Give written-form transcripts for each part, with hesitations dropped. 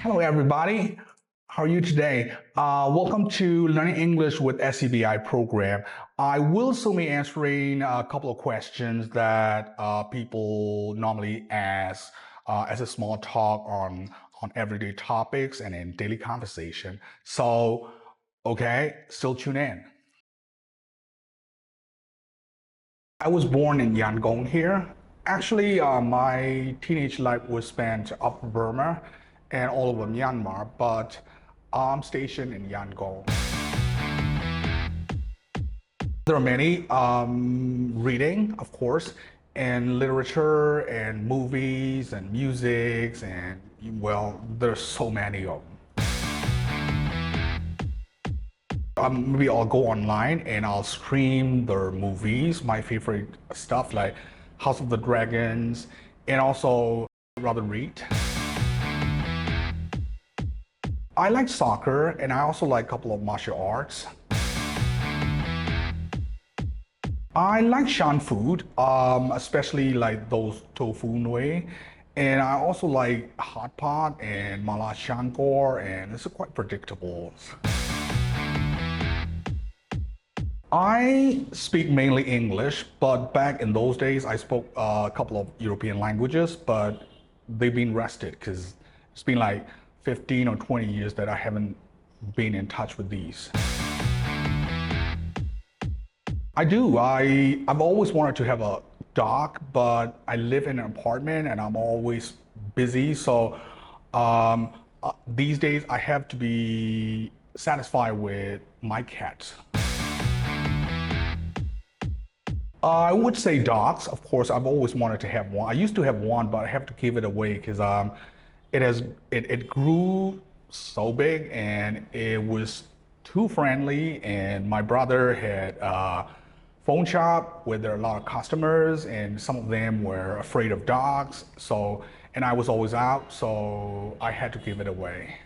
Hello, everybody. How are you today? Welcome to Learning English with SCBI program. I will soon be answering a couple of questions that people normally ask as a small talk on everyday topics and in daily conversation. So, okay, still tune in. I was born in Yangon here. Actually, my teenage life was spent up Burma and all over Myanmar, but I'm stationed in Yangon. There are many reading, of course, and literature and movies and music, and well, there's so many of them. Maybe I'll go online and I'll stream the movies, my favorite stuff like House of the Dragons, and also rather read. I like soccer and I also like a couple of martial arts. I like Shan food, especially like those tofu nui. And I also like hot pot and mala shangor, and it's quite predictable. I speak mainly English, but back in those days, I spoke a couple of European languages, but they've been rested because it's been like 15 or 20 years that I haven't been in touch with these. I do. I've always wanted to have a dog, but I live in an apartment and I'm always busy. So these days I have to be satisfied with my cats. I would say dogs. Of course, I've always wanted to have one. I used to have one, but I have to give it away because it grew so big and it was too friendly. And my brother had a phone shop where there are a lot of customers, and some of them were afraid of dogs. So, and I was always out, so I had to give it away.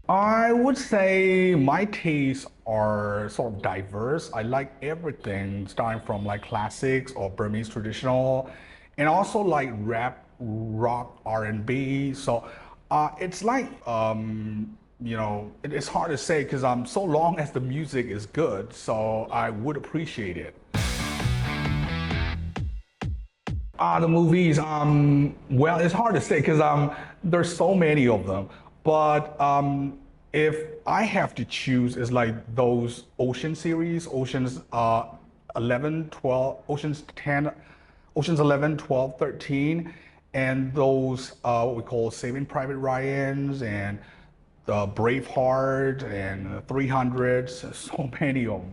I would say my tastes are sort of diverse. I like everything, starting from like classics or Burmese traditional, and also like rap, rock, R&B. So it's like it's hard to say because so long as the music is good, so I would appreciate it. The movies, well, it's hard to say because there's so many of them. But if I have to choose, it's like those Ocean series, Oceans 11, 12, Oceans 10, Oceans 11, 12, 13, and those what we call Saving Private Ryans and the Braveheart and 300s, so many of them.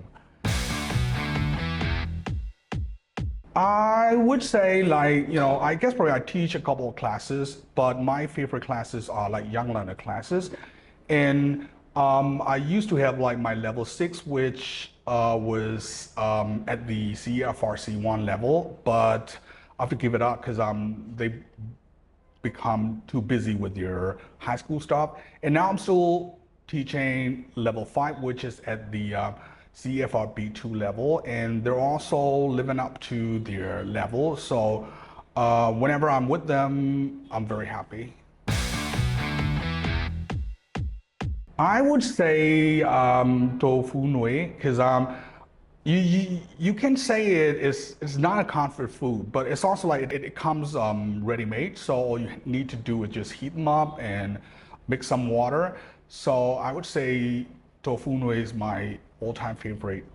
I would say I guess probably I teach a couple of classes, but my favorite classes are like young learner classes. And I used to have like my level 6, which was at the CFRC1 level, but I have to give it up because they become too busy with your high school stuff. And now I'm still teaching level 5, which is at the CFRB2 level, and they're also living up to their level. So whenever I'm with them, I'm very happy. I would say tofu nui because you can say it's not a comfort food, but it's also like it comes ready-made. So all you need to do is just heat them up and mix some water. So I would say tofu nui is my all-time favorite.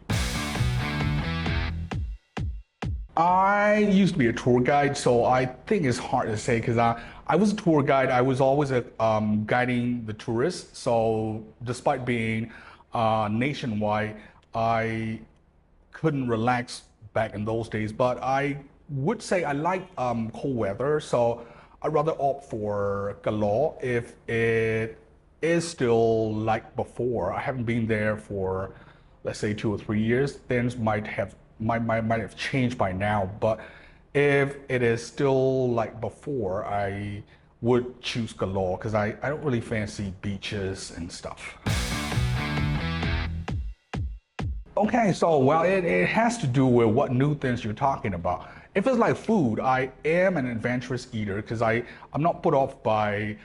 I used to be a tour guide, so I think it's hard to say because I was a tour guide. I was always guiding the tourists. So despite being nationwide, I couldn't relax back in those days. But I would say I like cold weather, so I'd rather opt for Galore if it is still like before. I haven't been there for, let's say, 2 or 3 years. Things might have changed by now, but if it is still like before, I would choose Galore because I don't really fancy beaches and stuff. Okay, so well, it has to do with what new things you're talking about. If it's like food, I am an adventurous eater because I'm not put off by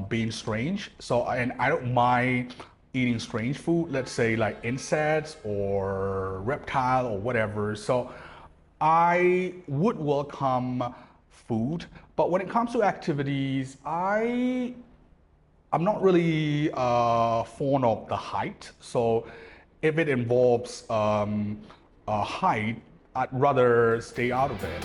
being strange. And I don't mind eating strange food. Let's say like insects or reptile or whatever. So I would welcome food, but when it comes to activities, I'm not really fond of the height. So if it involves height, I'd rather stay out of it.